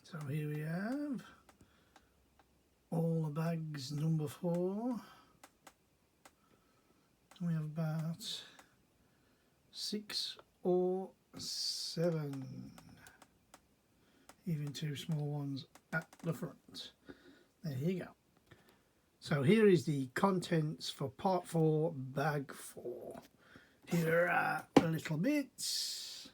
So here we have all the bags, number 4. We have about 6 or 7, even 2 small ones at the front. There you go. So here is the contents for part 4, bag 4. Here are the little bits,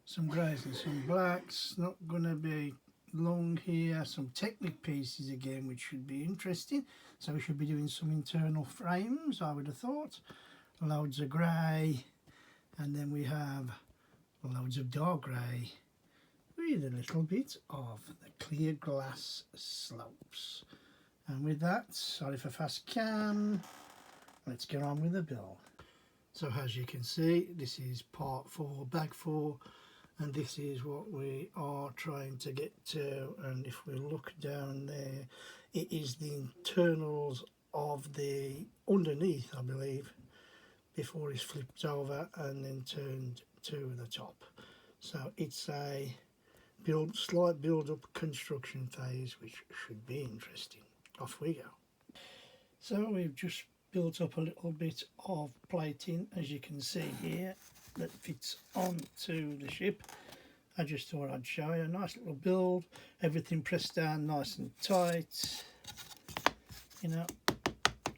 some greys and some blacks. Not going to be long here. Some Technic pieces again, which should be interesting. So we should be doing some internal frames, I would have thought. Loads of grey, and then we have loads of dark grey with a little bit of the clear glass slopes. And with that, sorry for fast cam, let's get on with the build. So as you can see, this is part 4, bag 4, and this is what we are trying to get to. And if we look down there, it is the internals of the underneath, I believe, before it's flipped over and then turned to the top. So it's a slight build up construction phase, which should be interesting. Off we go. So we've just built up a little bit of plating, as you can see here, that fits onto the ship. I just thought I'd show you a nice little build, everything pressed down nice and tight, you know,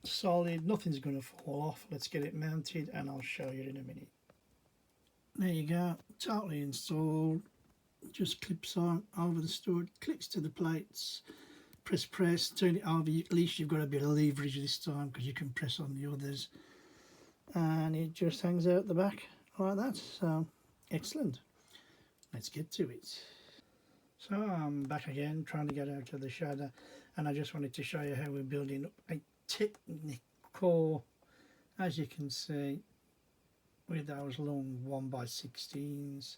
solid, nothing's going to fall off. Let's get it mounted and I'll show you in a minute. There you go, totally installed, just clips on over the stud, clicks to the plates, press, turn it over. At least you've got a bit of leverage this time because you can press on the others, and it just hangs out the back like that. So excellent, let's get to it. So I'm back again trying to get out of the shadow, and I just wanted to show you how we're building up a Technic core, as you can see, with those long 1x16s,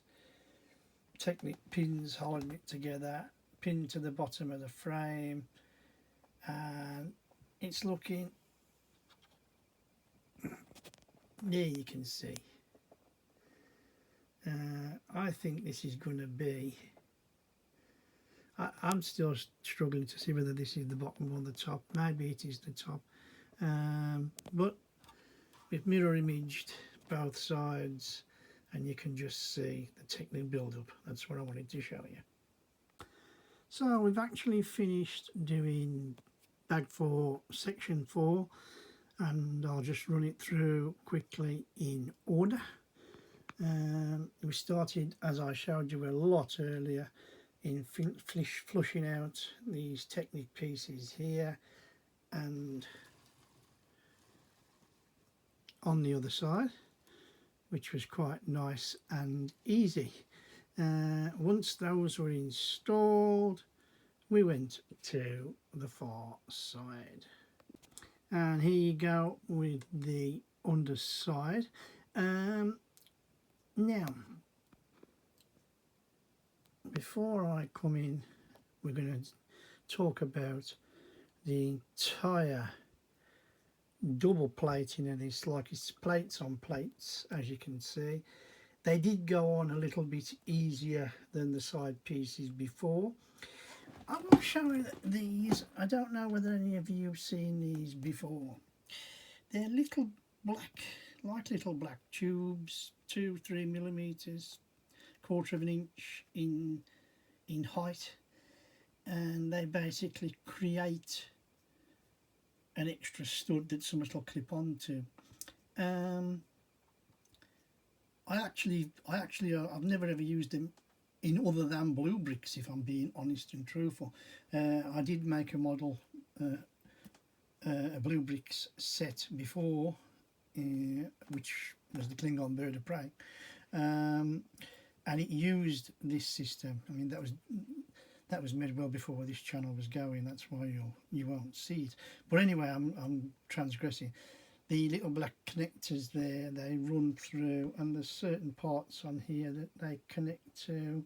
Technic pins holding it together, pinned to the bottom of the frame, and it's looking, there you can see. I think this is going to be, I'm still struggling to see whether this is the bottom or the top. Maybe it is the top, but we've mirror imaged both sides and you can just see the Technic build up. That's what I wanted to show you. So we've actually finished doing bag 4 section 4, and I'll just run it through quickly in order. We started, as I showed you a lot earlier, in flushing out these Technic pieces here and on the other side, which was quite nice and easy. Once those were installed, we went to the far side, and here you go with the underside. Now, before I come in, we're going to talk about the entire double plating of this, like it's plates on plates, as you can see. They did go on a little bit easier than the side pieces before. I will show you these. I don't know whether any of you have seen these before. They're little black, like little black tubes, 2-3 millimeters, 1/4 of an inch in height, and they basically create an extra stud that somebody will clip onto. I've never ever used them in other than Blu Brix, if I'm being honest and truthful. I did make a model, a Blu Brix set before, which was the Klingon Bird of Prey, and it used this system. I mean, that was made well before this channel was going. That's why you won't see it. But anyway, I'm transgressing. The little black connectors there, they run through, and there's certain parts on here that they connect to,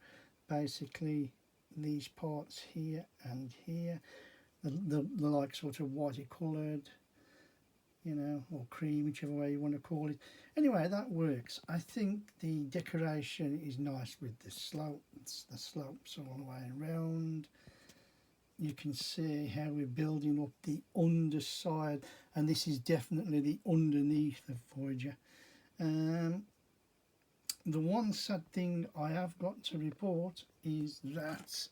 basically these parts here and here, the like sort of whitey coloured, you know, or cream, whichever way you want to call it. Anyway, that works. I think the decoration is nice with the slopes all the way around. You can see how we're building up the underside, and this is definitely the underneath of Voyager. The one sad thing I have got to report is that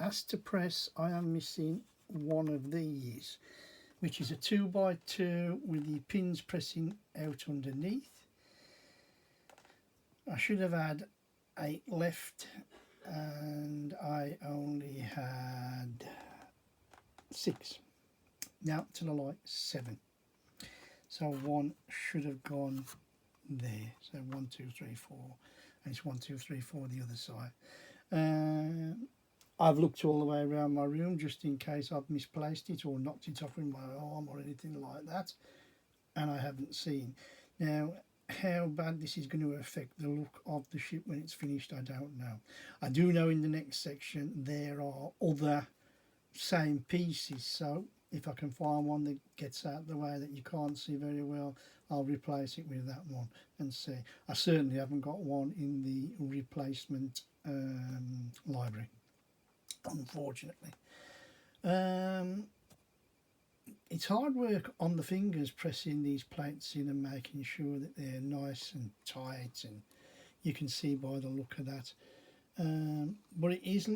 as to press, I am missing one of these, which is a 2x2 with the pins pressing out underneath. I should have had 8 left and I only had 6. Now to the light, 7. So one should have gone there. So 1, 2, 3, 4, and it's 1, 2, 3, 4 the other side. I've looked all the way around my room just in case I've misplaced it or knocked it off with my arm or anything like that, and I haven't seen. Now, how bad this is going to affect the look of the ship when it's finished, I don't know. I do know in the next section there are other same pieces, so if I can find one that gets out the way that you can't see very well, I'll replace it with that one and see. I certainly haven't got one in the replacement library, unfortunately. It's hard work on the fingers pressing these plates in and making sure that they're nice and tight, and you can see by the look of that. But it is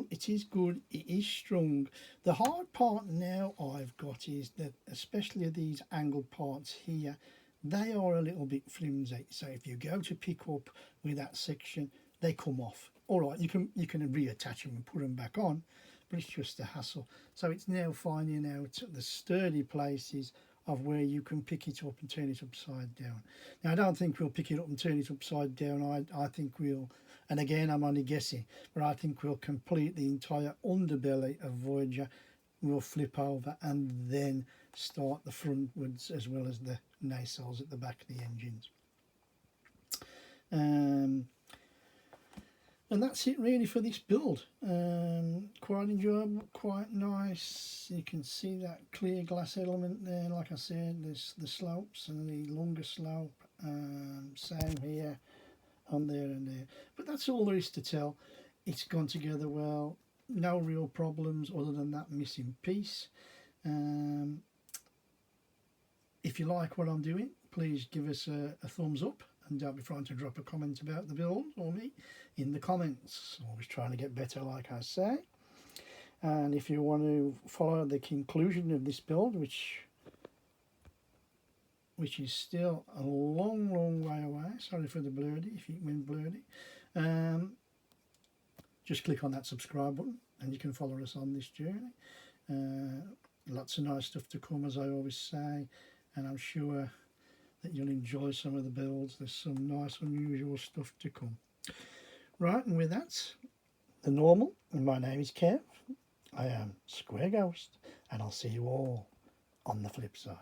good, it is strong. The hard part now I've got is that, especially these angled parts here, they are a little bit flimsy, so if you go to pick up with that section, they come off. All right, you can reattach them and put them back on, but it's just a hassle. So it's now finding out the sturdy places of where you can pick it up and turn it upside down. Now, I don't think we'll pick it up and turn it upside down. I think we'll, and again I'm only guessing, but I think we'll complete the entire underbelly of Voyager. We'll flip over and then start the frontwards as well as the nacelles at the back of the engines. And that's it really for this build. Quite enjoyable, quite nice. You can see that clear glass element there. Like I said, there's the slopes and the longer slope. Same here, on there and there. But that's all there is to tell. It's gone together well. No real problems other than that missing piece. If you like what I'm doing, please give us a thumbs up, and don't be frightened to drop a comment about the build or me in the comments. Always trying to get better, like I say. And if you want to follow the conclusion of this build, which is still a long way away, sorry for the blurdy if it went blurdy, just click on that subscribe button and you can follow us on this journey. Lots of nice stuff to come, as I always say, and I'm sure that you'll enjoy some of the builds. There's some nice unusual stuff to come. Right, and with that, the normal, and my name is Kev. I am Square Ghost, and I'll see you all on the flip side.